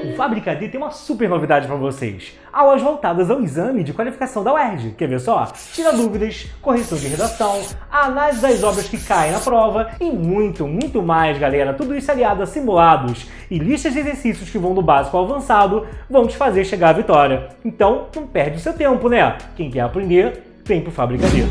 O Fábrica D tem uma super novidade para vocês. Aulas voltadas ao exame de qualificação da UERJ. Quer ver só? Tira dúvidas, correção de redação, análise das obras que caem na prova e muito mais, galera. Tudo isso aliado a simulados e listas de exercícios que vão do básico ao avançado vão te fazer chegar à vitória. Então, não perde o seu tempo, né? Quem quer aprender, vem pro Fábrica D.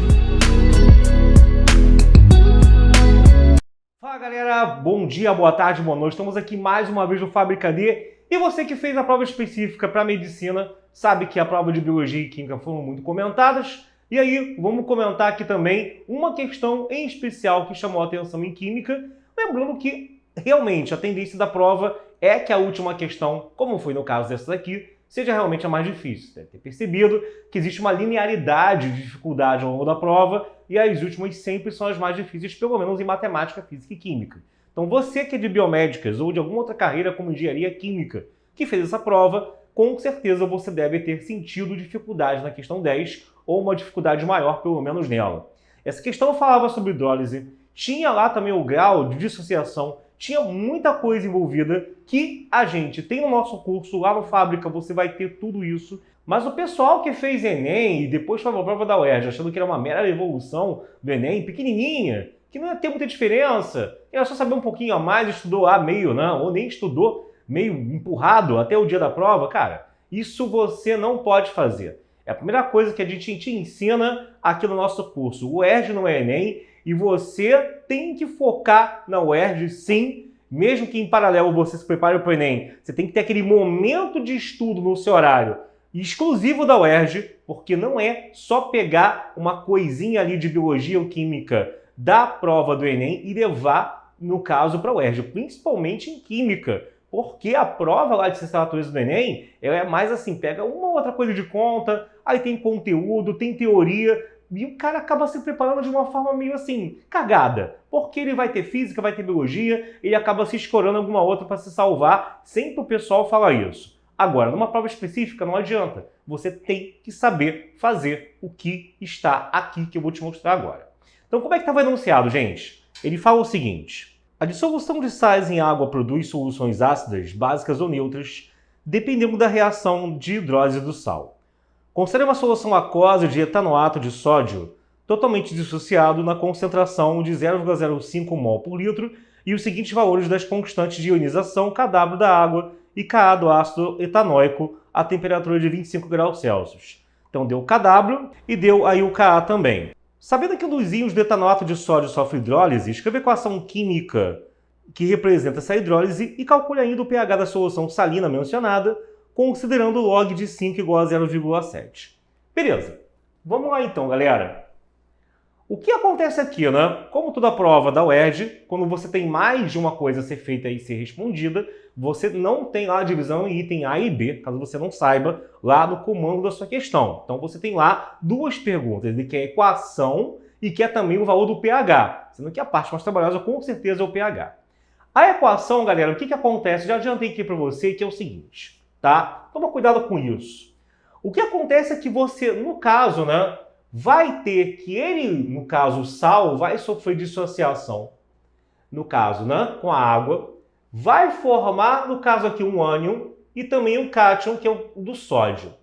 Fala, galera. Bom dia, boa tarde, boa noite. Estamos aqui mais uma vez no Fábrica D. E você que fez a prova específica para medicina, sabe que a prova de biologia e química foram muito comentadas. E aí, vamos comentar aqui também uma questão em especial que chamou a atenção em química. Lembrando que, realmente, a tendência da prova é que a última questão, como foi no caso dessa daqui, seja realmente a mais difícil. Deve ter percebido que existe uma linearidade de dificuldade ao longo da prova e as últimas sempre são as mais difíceis, pelo menos em matemática, física e química. Então você que é de biomédicas ou de alguma outra carreira como engenharia química que fez essa prova, com certeza você deve ter sentido dificuldade na questão 10 ou uma dificuldade maior pelo menos nela. Essa questão falava sobre hidrólise, tinha lá também o grau de dissociação, tinha muita coisa envolvida que a gente tem no nosso curso, lá no Fábrica você vai ter tudo isso. Mas o pessoal que fez Enem e depois foi a prova da UERJ achando que era uma mera evolução do Enem, pequenininha, que não ia ter muita diferença, era só saber um pouquinho a mais, estudou lá meio, não, ou nem estudou, meio empurrado até o dia da prova, cara, isso você não pode fazer. É a primeira coisa que a gente te ensina aqui no nosso curso. O UERJ não é Enem e você tem que focar na UERJ, sim, mesmo que em paralelo você se prepare para o Enem. Você tem que ter aquele momento de estudo no seu horário exclusivo da UERJ, porque não é só pegar uma coisinha ali de biologia ou química da prova do Enem e levar, no caso, para a UERJ, principalmente em química, porque a prova lá de ciências da natureza do Enem, ela é mais assim, pega uma ou outra coisa de conta, aí tem conteúdo, tem teoria, e o cara acaba se preparando de uma forma meio assim, cagada, porque ele vai ter física, vai ter biologia, ele acaba se escorando alguma outra para se salvar, sempre o pessoal fala isso. Agora, numa prova específica não adianta, você tem que saber fazer o que está aqui que eu vou te mostrar agora. Então, como é que estava o enunciado, gente? Ele fala o seguinte: a dissolução de sais em água produz soluções ácidas, básicas ou neutras, dependendo da reação de hidrólise do sal. Considere uma solução aquosa de etanoato de sódio totalmente dissociado na concentração de 0,05 mol por litro e os seguintes valores das constantes de ionização Kw da água e Ka do ácido etanóico a temperatura de 25 graus Celsius. Então deu Kw e deu aí o Ka também. Sabendo que um dos íons do etanoato de sódio sofre hidrólise, escreva a equação química que representa essa hidrólise e calcule ainda o pH da solução salina mencionada, considerando o log de 5 igual a 0,7. Beleza. Vamos lá então, galera. O que acontece aqui, né? Como toda prova da UERJ, quando você tem mais de uma coisa a ser feita e ser respondida, você não tem lá a divisão em item A e B, caso você não saiba, lá no comando da sua questão. Então você tem lá duas perguntas, ele quer a equação e quer também o valor do pH, sendo que a parte mais trabalhosa com certeza é o pH. A equação, galera, o que acontece? Já adiantei aqui para você que é o seguinte, tá? Toma cuidado com isso. O que acontece é que você, no caso, né, vai ter que ele, no caso o sal, vai sofrer dissociação, no caso, né, com a água, vai formar, no caso aqui, um ânion e também um cátion, que é o do sódio.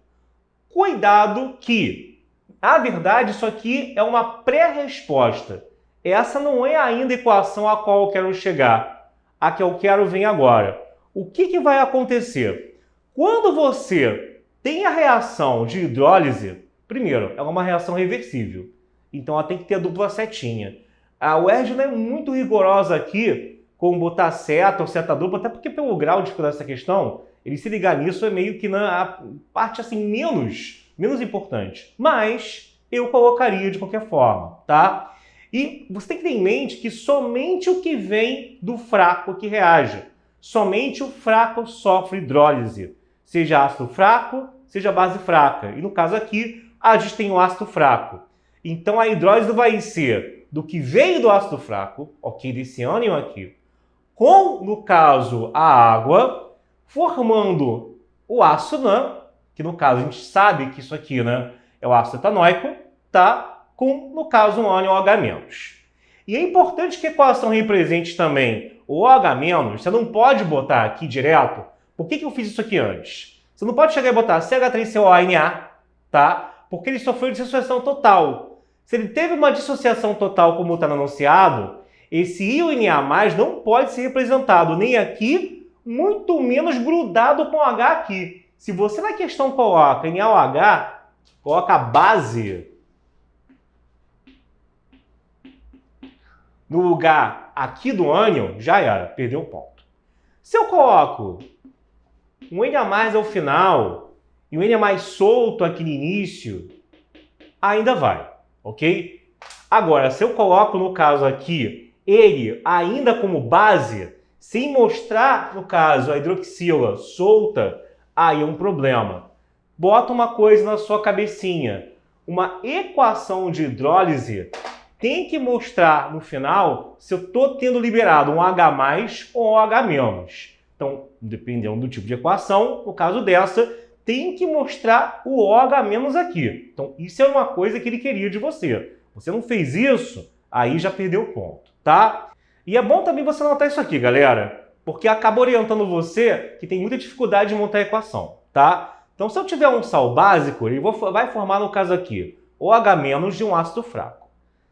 Cuidado que, na verdade, isso aqui é uma pré-resposta. Essa não é ainda a equação a qual eu quero chegar. A que eu quero vem agora. O que vai acontecer? Quando você tem a reação de hidrólise, primeiro, ela é uma reação reversível. Então ela tem que ter a dupla setinha. A UERJ não é muito rigorosa aqui com botar seta ou seta dupla, até porque pelo grau de dificuldade dessa questão, ele se ligar nisso é meio que na parte assim menos importante. Mas eu colocaria de qualquer forma, tá? E você tem que ter em mente que somente o que vem do fraco que reage. Somente o fraco sofre hidrólise. Seja ácido fraco, seja base fraca. E no caso aqui, a gente tem o ácido fraco. Então a hidrólise vai ser do que veio do ácido fraco, ok, desse ânion aqui, com, no caso, a água, formando o ácido, né? Que no caso a gente sabe que isso aqui, né, é o ácido etanóico, tá? Com, no caso, um ânion OH-. E é importante que a equação represente também o OH-, você não pode botar aqui direto, Por que eu fiz isso aqui antes? Você não pode chegar e botar CH3COANA, tá? Porque ele sofreu dissociação total. Se ele teve uma dissociação total, como está anunciado, esse IONA+, não pode ser representado nem aqui, muito menos grudado com H aqui. Se você na questão coloca NaOH, coloca a base no lugar aqui do ânion, já era, perdeu o ponto. Se eu coloco um Na+ ao final e um Na+ solto aqui no início, ainda vai, ok? Agora, se eu coloco, no caso aqui, ele ainda como base, sem mostrar, no caso, a hidroxila solta, aí é um problema. Bota uma coisa na sua cabecinha. Uma equação de hidrólise tem que mostrar no final se eu estou tendo liberado um H+ ou um H-. Então, dependendo do tipo de equação, no caso dessa, tem que mostrar o OH- aqui. Então, isso é uma coisa que ele queria de você. Você não fez isso, aí já perdeu o ponto, tá? E é bom também você anotar isso aqui, galera, porque acaba orientando você que tem muita dificuldade de montar a equação, tá? Então, se eu tiver um sal básico, ele vai formar, no caso aqui, OH- de um ácido fraco.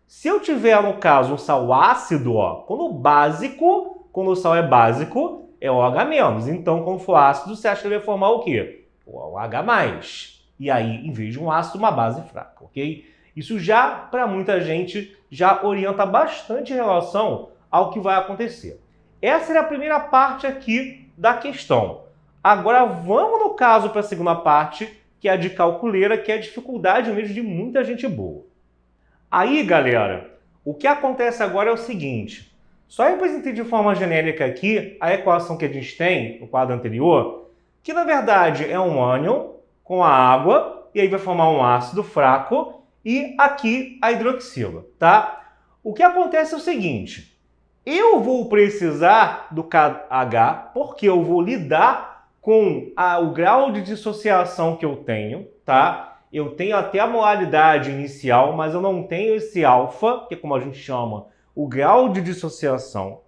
Se eu tiver, no caso, um sal ácido, ó, quando o sal é básico, é OH-. Então, quando for ácido, você acha que ele vai formar o quê? O OH+. E aí, em vez de um ácido, uma base fraca, ok? Isso já, para muita gente, já orienta bastante em relação ao que vai acontecer. Essa era a primeira parte aqui da questão. Agora, vamos, no caso, para a segunda parte, que é a de calculeira, que é a dificuldade mesmo de muita gente boa. Aí, galera, o que acontece agora é o seguinte. Só representei de forma genérica aqui a equação que a gente tem no quadro anterior, que na verdade é um ânion com a água, e aí vai formar um ácido fraco, e aqui a hidroxila, tá? O que acontece é o seguinte. Eu vou precisar do KH porque eu vou lidar com o grau de dissociação que eu tenho, tá? Eu tenho até a molaridade inicial, mas eu não tenho esse alfa, que é como a gente chama o grau de dissociação.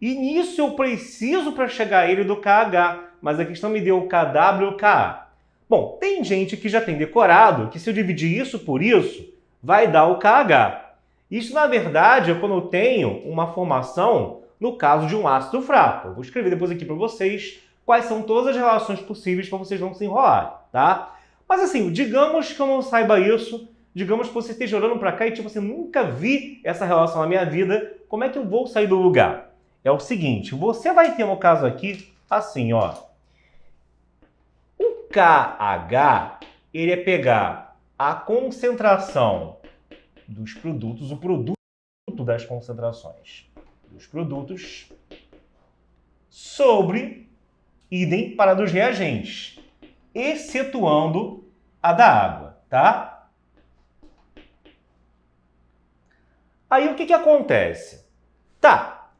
E nisso eu preciso para chegar a ele do KH, mas a questão me deu o KW e o KA. Bom, tem gente que já tem decorado que se eu dividir isso por isso, vai dar o KH. Isso, na verdade, é quando eu tenho uma formação no caso de um ácido fraco. Eu vou escrever depois aqui para vocês quais são todas as relações possíveis para vocês não se enrolarem, tá? Mas assim, digamos que eu não saiba isso, digamos que você esteja olhando para cá e tipo, você nunca vi essa relação na minha vida, como é que eu vou sair do lugar? É o seguinte, você vai ter no caso aqui, assim, ó. O KH, ele é pegar a concentração dos produtos, o produto das concentrações dos produtos sobre idem para dos reagentes, excetuando a da água, tá? Aí o que acontece? Tá,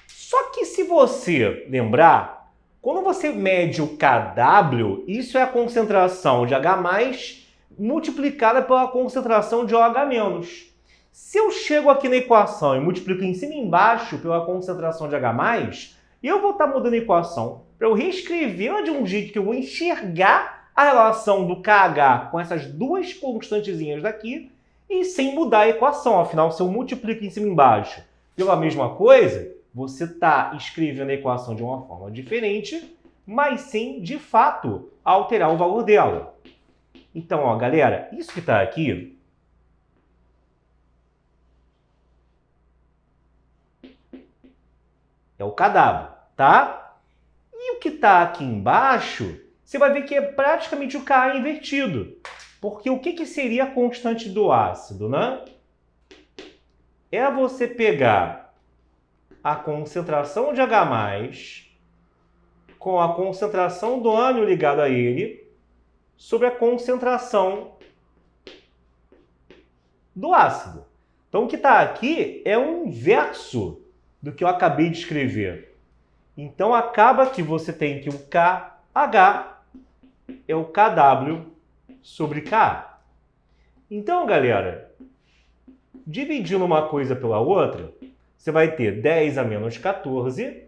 só que se você lembrar, quando você mede o KW, isso é a concentração de H+, multiplicada pela concentração de OH-. Se eu chego aqui na equação e multiplico em cima e embaixo pela concentração de H+, eu vou estar mudando a equação para eu reescrevê-la de um jeito que eu vou enxergar a relação do KH com essas duas constantezinhas daqui e sem mudar a equação. Afinal, se eu multiplico em cima e embaixo pela mesma coisa, você está escrevendo a equação de uma forma diferente, mas sem, de fato, alterar o valor dela. Então, ó, galera, isso que está aqui é o KW, tá? E o que está aqui embaixo, você vai ver que é praticamente o Ka invertido. Porque o que seria a constante do ácido, né? É você pegar a concentração de H+, com a concentração do ânion ligado a ele, sobre a concentração do ácido. Então, o que está aqui é o inverso do que eu acabei de escrever. Então, acaba que você tem que o KH é o KW sobre Ka. Então, galera, dividindo uma coisa pela outra, você vai ter 10 a menos 14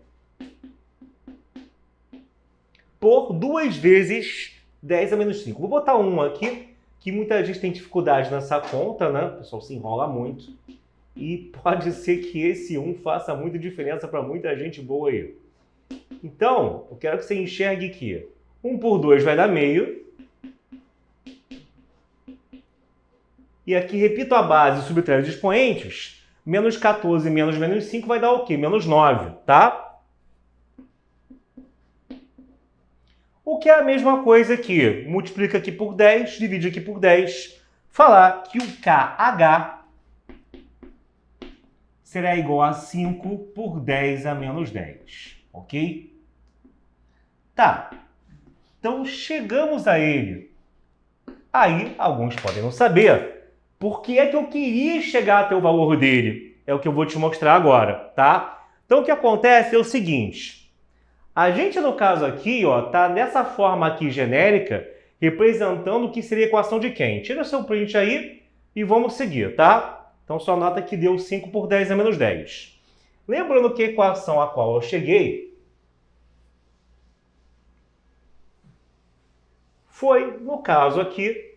por 2 vezes 10 a menos 5. Vou botar 1 aqui, que muita gente tem dificuldade nessa conta, né? O pessoal se enrola muito. E pode ser que esse 1 faça muita diferença para muita gente boa aí. Então, eu quero que você enxergue que 1 por 2 vai dar meio. E aqui repito a base e subtraio os expoentes. Menos 14 menos menos 5 vai dar o quê? Menos 9, tá? O que é a mesma coisa que multiplica aqui por 10, divide aqui por 10. Falar que o KH será igual a 5 por 10 a menos 10, ok? Tá, então chegamos a ele. Aí, alguns podem não saber por que é que eu queria chegar até o valor dele. É o que eu vou te mostrar agora, tá? Então, o que acontece é o seguinte. A gente, no caso aqui, ó, tá dessa forma aqui genérica, representando o que seria a equação de quem? Tira o seu print aí e vamos seguir, tá? Então, só nota que deu 5 por 10 a menos 10. Lembrando que a equação a qual eu cheguei foi, no caso aqui,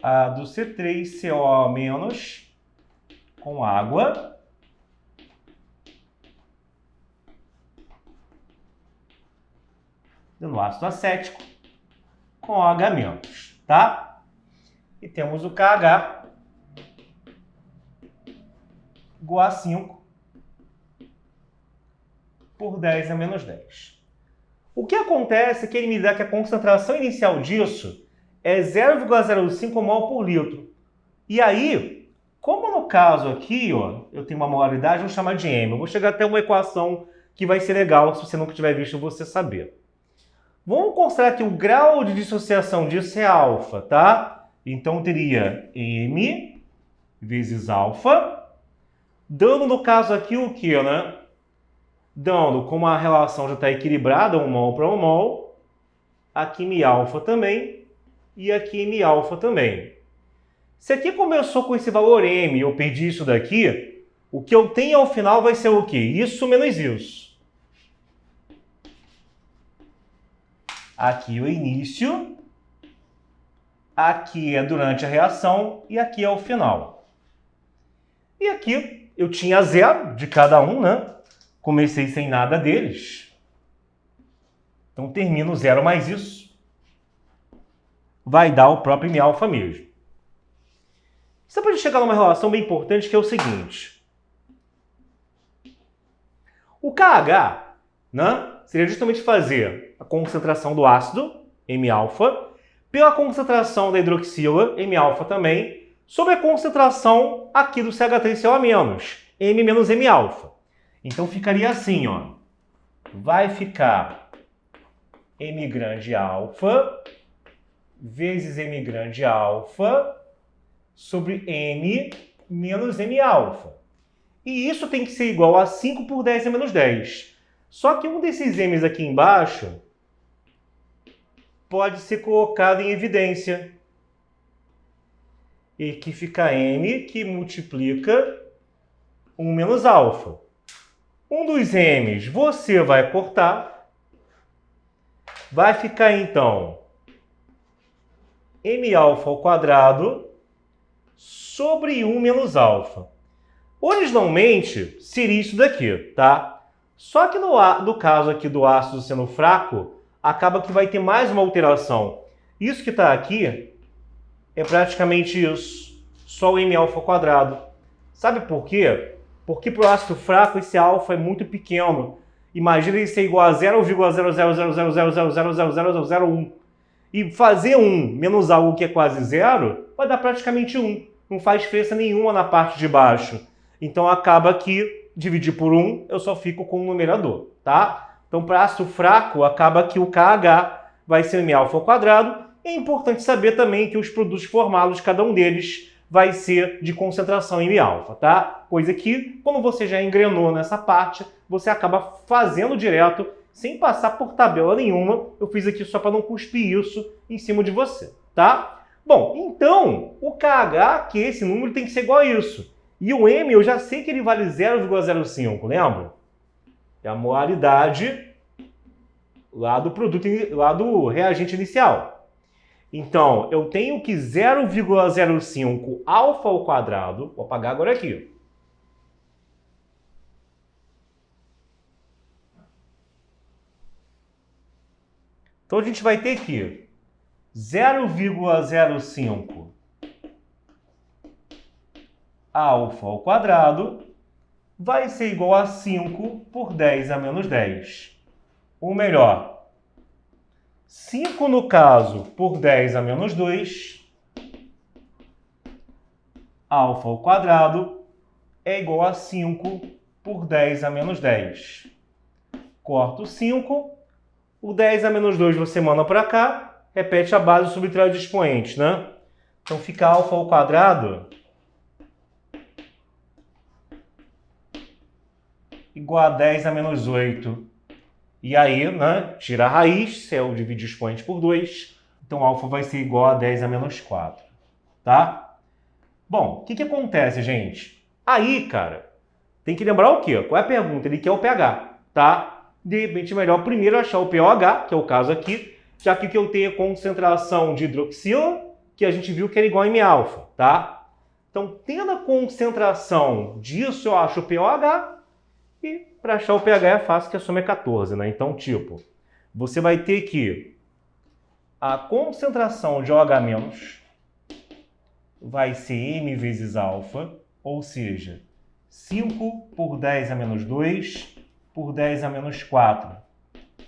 a do C3CO- com água no ácido acético com OH-, tá? E temos o KH igual a 5 por 10 a menos 10. O que acontece é que ele me dá que a concentração inicial disso é 0,05 mol por litro. E aí, como no caso aqui, ó, eu tenho uma molaridade, vou chamar de M. Eu vou chegar até uma equação que vai ser legal, se você nunca tiver visto, você saber. Vamos considerar que o grau de dissociação disso é alfa, tá? Então, teria M vezes alfa, dando no caso aqui o quê, né? Dando, como a relação já está equilibrada, 1 mol para 1 mol, aqui Mi alfa também, e aqui M alfa também. Se aqui começou com esse valor M e eu perdi isso daqui, o que eu tenho ao final vai ser o quê? Isso menos isso. Aqui é o início, aqui é durante a reação e aqui é o final. E aqui eu tinha 0 de cada um, né? Comecei sem nada deles. Então termino 0 mais isso. Vai dar o próprio M alfa mesmo. Você pode chegar numa relação bem importante que é o seguinte. O KH, né, seria justamente fazer a concentração do ácido, M alfa, pela concentração da hidroxila, M alfa também, sobre a concentração aqui do CH3CO-, M menos M alfa. Então ficaria assim, ó. Vai ficar M grande alfa vezes M grande alfa sobre M menos M alfa. E isso tem que ser igual a 5 por 10 a menos 10. Só que um desses M's aqui embaixo pode ser colocado em evidência. E que fica M que multiplica 1 menos alfa. Um dos M's você vai cortar. Vai ficar então M alfa ao quadrado sobre 1 menos alfa. Originalmente, seria isso daqui, tá? Só que no caso aqui do ácido sendo fraco, acaba que vai ter mais uma alteração. Isso que está aqui é praticamente isso. Só o M alfa ao quadrado. Sabe por quê? Porque para o ácido fraco esse alfa é muito pequeno. Imagina ele ser igual a 0,00000000001. E fazer 1 menos algo que é quase zero vai dar praticamente 1. Não faz diferença nenhuma na parte de baixo. Então acaba que dividir por 1 eu só fico com o numerador, tá? Então para ácido fraco acaba que o KH vai ser M alfa ao quadrado. É importante saber também que os produtos formados, cada um deles, vai ser de concentração M alfa, tá? Coisa que, quando você já engrenou nessa parte, você acaba fazendo direto, sem passar por tabela nenhuma. Eu fiz aqui só para não cuspir isso em cima de você, tá? Bom, então, o KH, que esse número tem que ser igual a isso. E o M eu já sei que ele vale 0,05, lembra? É a molaridade lá do produto, lá do reagente inicial. Então, eu tenho que 0,05 alfa ao quadrado, vou apagar agora aqui. Então, a gente vai ter que 0,05 alfa ao quadrado vai ser igual a 5 por 10 a menos 10. Ou melhor, 5 no caso por 10 a menos 2, alfa ao quadrado é igual a 5 por 10 a menos 10. Corto 5, o 10 a menos 2 você manda para cá, repete a base, subtrai os expoentes, né? Então fica alfa ao quadrado igual a 10 a menos 8. E aí, né, tira a raiz, se eu dividir o expoente por 2, então alfa vai ser igual a 10 a menos 4, tá? Bom, o que acontece, gente? Aí, cara, tem que lembrar o quê? Qual é a pergunta? Ele quer o pH, tá? De repente, melhor primeiro achar o pOH, que é o caso aqui, já que eu tenho a concentração de hidroxila, que a gente viu que era igual a M-alfa, tá? Então, tendo a concentração disso, eu acho o pOH, e para achar o pH é fácil, que a soma é 14, né? Então, tipo, você vai ter que a concentração de OH- vai ser M vezes alfa, ou seja, 5 por 10 a menos 2 por 10 a menos 4.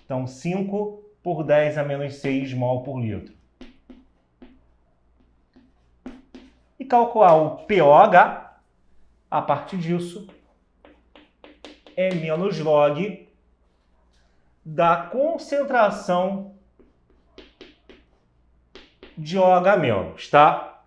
Então, 5 por 10 a menos 6 mol por litro. E calcular o pOH, a partir disso, é menos log da concentração de OH-, tá?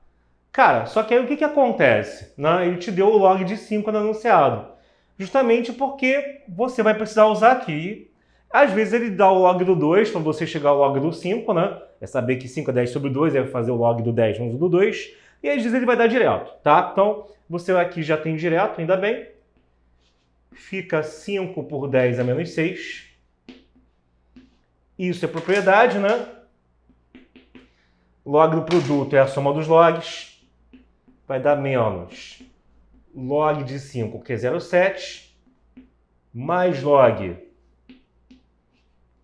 Cara, só que aí o que acontece? Né? Ele te deu o log de 5 no enunciado. Justamente porque você vai precisar usar aqui. Às vezes ele dá o log do 2 para você chegar ao log do 5, né? É saber que 5 é 10 sobre 2, é fazer o log do 10 no do 2. E às vezes ele vai dar direto, tá? Então, você aqui já tem direto, ainda bem. Fica 5 por 10 a menos 6. Isso é propriedade, né? Log do produto é a soma dos logs. Vai dar menos log de 5, que é 0,7, mais log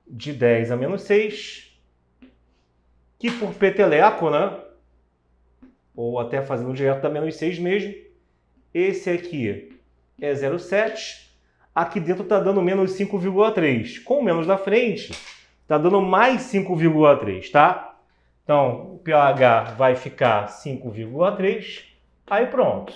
de 10 a menos 6, que por peteleco, né? Ou até fazendo direto dá menos 6 mesmo. Esse aqui é 0,7. Aqui dentro está dando menos 5,3. Com o menos da frente, está dando mais 5,3, tá? Então, o pH vai ficar 5,3. Aí pronto.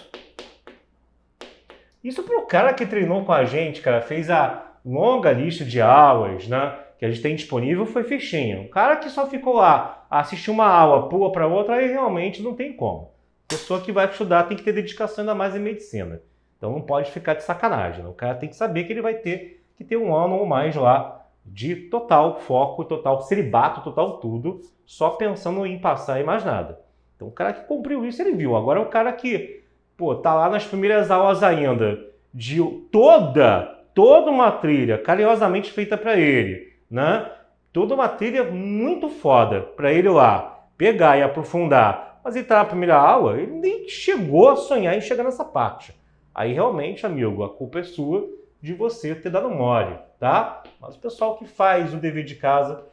Isso para o cara que treinou com a gente, cara, fez a longa lista de aulas, né, que a gente tem disponível, foi fichinho. O cara que só ficou lá, assistiu uma aula, pula para outra, aí realmente não tem como. A pessoa que vai estudar tem que ter dedicação ainda mais em medicina. Então não pode ficar de sacanagem. Né? O cara tem que saber que ele vai ter que ter 1 ano ou mais lá de total foco, total celibato, total tudo, só pensando em passar e mais nada. Então o cara que cumpriu isso, ele viu. Agora o cara que, pô, tá lá nas primeiras aulas ainda, de toda uma trilha carinhosamente feita para ele, né? Toda uma trilha muito foda para ele lá pegar e aprofundar. Mas ele tá na primeira aula, ele nem chegou a sonhar em chegar nessa parte. Aí realmente, amigo, a culpa é sua de você ter dado mole, tá? Mas o pessoal que faz o dever de casa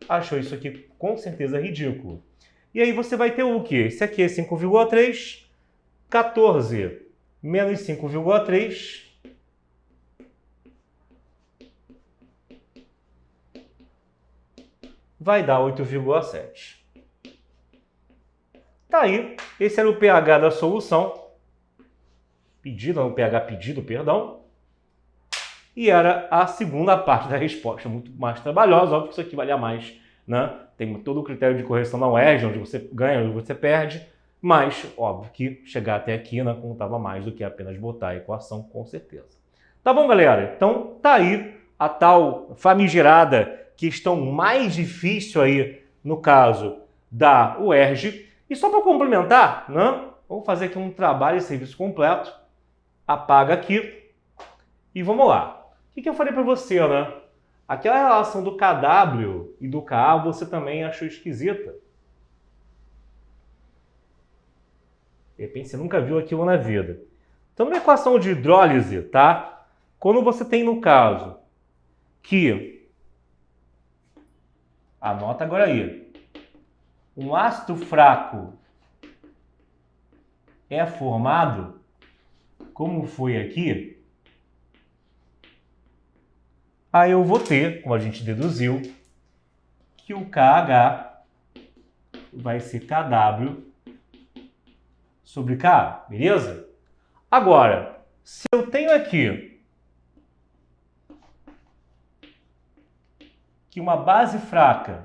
achou isso aqui com certeza ridículo. E aí você vai ter o quê? Esse aqui é 5,3, 14 menos 5,3 vai dar 8,7. Tá aí, esse era o pH da solução. Pedido, não, pH pedido, perdão. E era a segunda parte da resposta, muito mais trabalhosa, óbvio que isso aqui valia mais, né? Tem todo o critério de correção na UERJ, onde você ganha, onde você perde, mas óbvio que chegar até aqui, né, contava mais do que apenas botar a equação, com certeza. Tá bom, galera? Então tá aí a tal famigerada questão mais difícil aí, no caso da UERJ. E só para complementar, né, vamos fazer aqui um trabalho e serviço completo. apaga aqui e vamos lá. O que eu falei para você, né? Aquela relação do KW e do Ka você também achou esquisita. De repente você nunca viu aquilo na vida. Então, numa equação de hidrólise, tá? Quando você tem, no caso, que... Anota agora aí. Um ácido fraco é formado, como foi aqui, aí eu vou ter, como a gente deduziu, que o KH vai ser KW sobre Ka, beleza? Agora, se eu tenho aqui que uma base fraca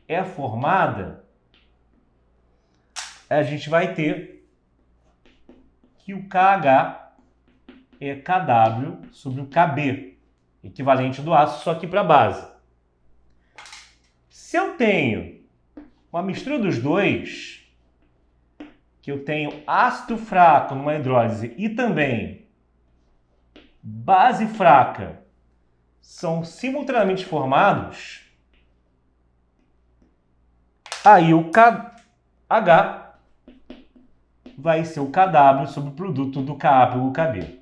é formada, a gente vai ter que o KH é KW sobre o KB, equivalente do ácido, só que para a base. Se eu tenho uma mistura dos dois, que eu tenho ácido fraco numa hidrólise e também base fraca, são simultaneamente formados, aí o KH vai ser o KW sobre o produto do Ka pelo KB.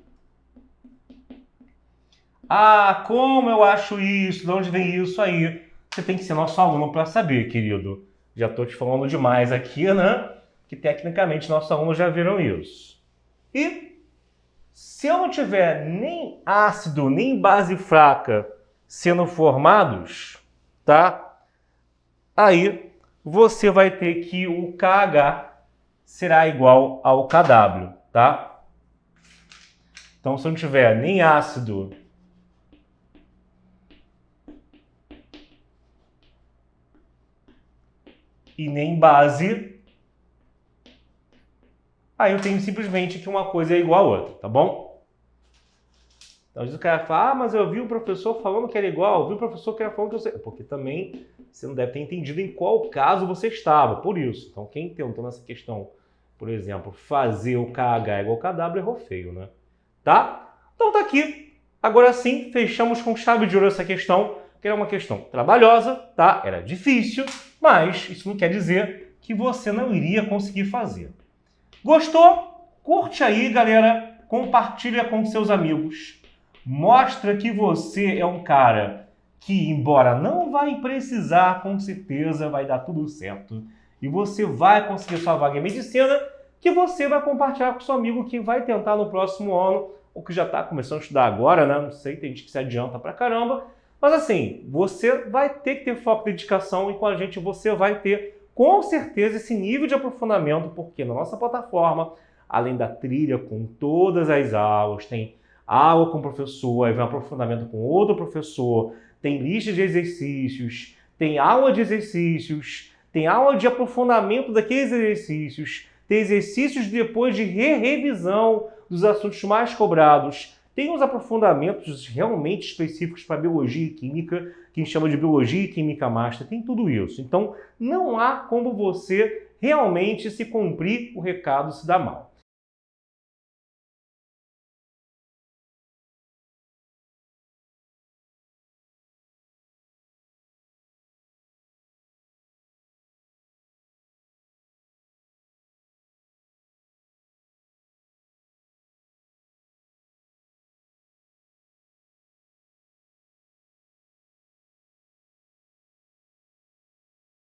Ah, como eu acho isso? De onde vem isso aí? Você tem que ser nosso aluno para saber, querido. Já estou te falando demais aqui, né? Que tecnicamente nossos alunos já viram isso. E se eu não tiver nem ácido, nem base fraca sendo formados, tá? Aí você vai ter que o KH será igual ao KW, tá? Então, se eu não tiver nem ácido e nem base, aí eu tenho simplesmente que uma coisa é igual a outra, tá bom? Então, às vezes o cara fala, mas eu vi o professor falando que era igual, eu vi o professor que era falando que eu sei. Porque também você não deve ter entendido em qual caso você estava, por isso. Então, quem tentou nessa questão, por exemplo, fazer o KH igual ao KW, errou feio, né? Tá? Então tá aqui. Agora sim, fechamos com chave de ouro essa questão, que era uma questão trabalhosa, tá? Era difícil, mas isso não quer dizer que você não iria conseguir fazer. Gostou? Curte aí, galera. Compartilha com seus amigos. Mostra que você é um cara que, embora não vai precisar, com certeza vai dar tudo certo. E você vai conseguir sua vaga em medicina, que você vai compartilhar com seu amigo que vai tentar no próximo ano, ou que já está começando a estudar agora, né? Não sei, tem gente que se adianta pra caramba. Mas assim, você vai ter que ter foco e dedicação e com a gente você vai ter, com certeza, esse nível de aprofundamento, porque na nossa plataforma, além da trilha com todas as aulas, tem aula com o professor, aí vem um aprofundamento com outro professor, tem lista de exercícios, tem aula de exercícios, tem aula de aprofundamento daqueles exercícios, tem exercícios depois de revisão dos assuntos mais cobrados, tem uns aprofundamentos realmente específicos para biologia e química, que a gente chama de biologia e química master, tem tudo isso. Então, não há como você realmente se cumprir o recado se dar mal.